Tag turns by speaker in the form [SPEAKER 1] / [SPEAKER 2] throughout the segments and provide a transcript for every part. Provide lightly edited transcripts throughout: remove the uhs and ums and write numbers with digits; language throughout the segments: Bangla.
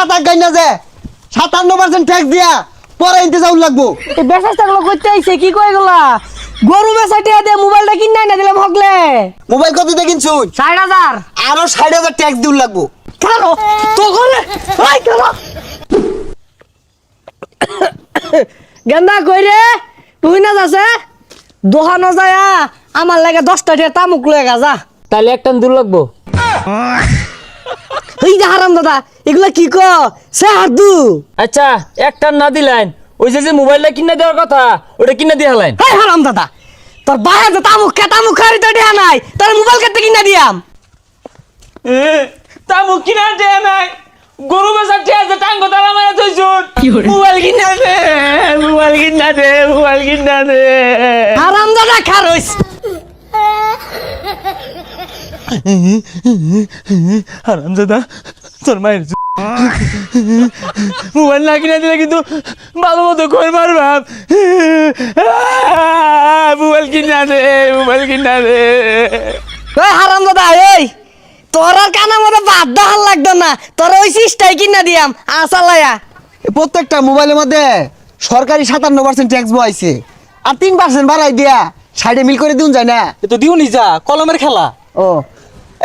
[SPEAKER 1] কাতা গাই না যে 57% ট্যাক্স দিয়া পরে ইনতে যাও লাগবো।
[SPEAKER 2] এই বেচাগুলো করতে আইছে কি কই গলা গরু বেচাটিয়া দে মোবাইলটা কিনা না দিলাম হগলে
[SPEAKER 1] মোবাইল কত দিয়ে কিনছুন?
[SPEAKER 2] 60,000
[SPEAKER 1] আরো 60,000 ট্যাক্স দিউ লাগবো।
[SPEAKER 2] কারো তো করে ওই কারো গেন্দা কই রে তুই না যাচ্ছে দোহানো যায় আমার লাগে 10টা টিয়া তামুক লয়ে গা যা
[SPEAKER 3] তাহলে একটা দূর লাগবো।
[SPEAKER 2] এই যে হারাম দাদা এগুলা কি ক সে হাদু
[SPEAKER 3] আচ্ছা একটা না দিলেন ওই যে মোবাইলটা কিনে দেওয়ার কথা ওটা কিনে দিয়ে হলেন।
[SPEAKER 2] এই হারাম দাদা তোর বাইরে তো তামুক খারি তো দেয়া নাই তোর মোবাইল কেটে কিনা দিয়াম
[SPEAKER 3] তামুক কিনা দেয়া নাই গরু বেচা টিয়া যে টাঙ্গ তালা মারা থইছুন মোবাইল কিনা দে মোবাইল কিনা দে মোবাইল কিনা দে।
[SPEAKER 2] হারাম দাদা খারইস
[SPEAKER 3] হারামজাদা তোর মায়ের মোবাইল না কিনে দিলে কিন্তু ভালো মতো কই মারবাম। মোবাইল কিনা দে মোবাইল কিনা দে।
[SPEAKER 2] ওই হারাম দাদা এই তোর আর কানা মতো বাদ দাহাল লাগতো না তোর ওই সিস্টাই কিনা দিয়াম আসালায়া
[SPEAKER 1] প্রত্যেকটা মোবাইলের মধ্যে সরকারি 57% ট্যাক্স বইছে আর 3% বাড়াই দিয়া সাইডে মিল করে দিউন যায় না।
[SPEAKER 4] এ তো দিও নি যা কলমের খেলা।
[SPEAKER 1] ও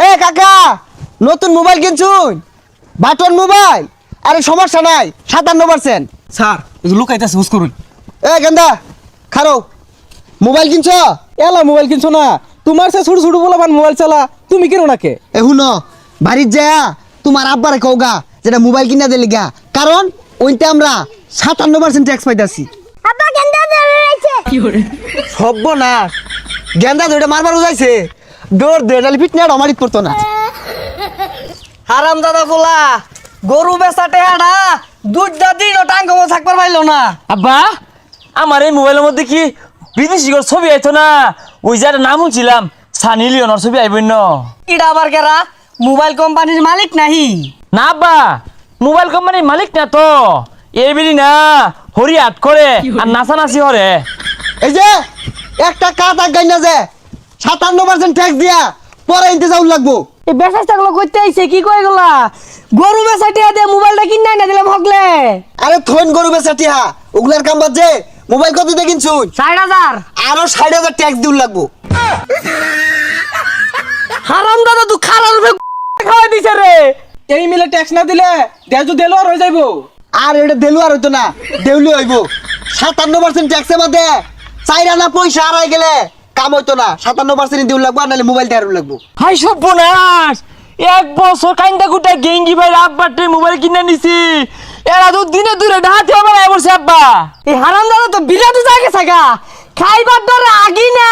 [SPEAKER 1] এ কাকা নতুন মোবাইল কিনছুন বাটন মোবাইল আরে সমস্যা নাই 57%।
[SPEAKER 4] স্যার এই যে লুকাইতেছে হুস করুন।
[SPEAKER 1] এ গেন্দা খারো মোবাইল কিনছ?
[SPEAKER 4] এলা মোবাইল কিনছো না তোমার সে ছোট ছোট বলা মোবাইল চালা তুমি কেন নাকে
[SPEAKER 1] এ হুনো বাড়ির যা তোমার আব্বারে কওগা যেটা মোবাইল কিনা দিলে গা কারণ ওইতে আমরা 57% ট্যাক্স পাইতাছি।
[SPEAKER 5] আব্বা গেন্দা ধরে রইছে
[SPEAKER 1] সর্বনাশ গেন্দা ধরে মারবার উজাইছে দৌড় দে নালে ফিটনা আমারিত পড়তো না।
[SPEAKER 2] হারাম দাদা বলা গরু বেচাটে আডা দুধটা দিন ও টাঙ্গ থাকবার পাইলো না।
[SPEAKER 3] আব্বা আমার এই মোবাইলের মধ্যে কি বিদেশি ছবি আইতো না ওই যার নাম ছিলাম সানি লিওনের ছবি আইবেন না।
[SPEAKER 2] ইডা আবার কেরা মোবাইল কোম্পানির মালিক নাহি
[SPEAKER 3] না আব্বা মোবাইল কোম্পানির মালিক না তো এই বেরি না হরি হাট করে আর নাচানাচি হরে।
[SPEAKER 1] এই যে একটা কাতা গাই না যে 57% ট্যাক্স দিয়া পরে ইনতে যাও লাগবো।
[SPEAKER 2] এই বেচাগুলো করতে আইছে কি কই গলা গরু বেচাটিয়া দে মোবাইলটা কিনা না দিলাম হগলে
[SPEAKER 1] আরে থইন গরু বেচাটিয়া ওগুলার কাম বাদ যে মোবাইল কত দিয়ে কিনছুন?
[SPEAKER 2] 60,000
[SPEAKER 1] আরো 60,000 ট্যাক্স দিউ লাগবো।
[SPEAKER 2] হারাম দাদা তুই খারাপ খাওয়াই দিছে রে
[SPEAKER 4] এই মিলে ট্যাক্স না দিলে দেশ তো দেলো আর হয়ে যাইবো।
[SPEAKER 1] আর এটা দেলু আর হইতো না দেউলি হইব 57% ট্যাক্সের মধ্যে 4 আনা পয়সা হারাই গেলে কাম হইতো না 57% দিউ লাগবো নালে মোবাইল দেয়ার লাগবো।
[SPEAKER 3] হাই সর্বনাশ এক বছর কাইন্দা গুটা গেঙ্গি ভাই আব্বার মোবাইল কিনে নিছি এরা তো দিনে দূরে ডাহাতে আমার বসে আব্বা।
[SPEAKER 2] এই হারাম দাদা তো বিরাট জায়গা থাকা খাইবার ডরে আগি না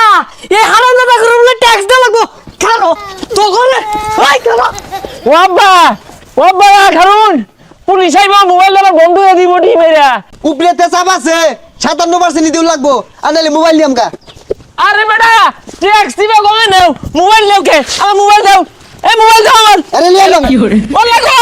[SPEAKER 2] এই হারাম দাদা করে বলে ট্যাক্স দে লাগবো খানো তো করে ওই খানো
[SPEAKER 3] ও আব্বা খারুন পুলিশ আইবা মোবাইল আমার বন্ধ হয়ে দিব টি মেরা।
[SPEAKER 1] উপরেতে চাপ আছে 57% দিউ লাগবো আর নালে মোবাইল দিয়াম কা।
[SPEAKER 3] আরে বেটা ট্যাক্স দিবা কমে নাও মোবাইল নাও কে আমার মোবাইল দাও এই মোবাইল দাও আমার।
[SPEAKER 1] আরে লিয়ে নাও
[SPEAKER 3] ওলা গো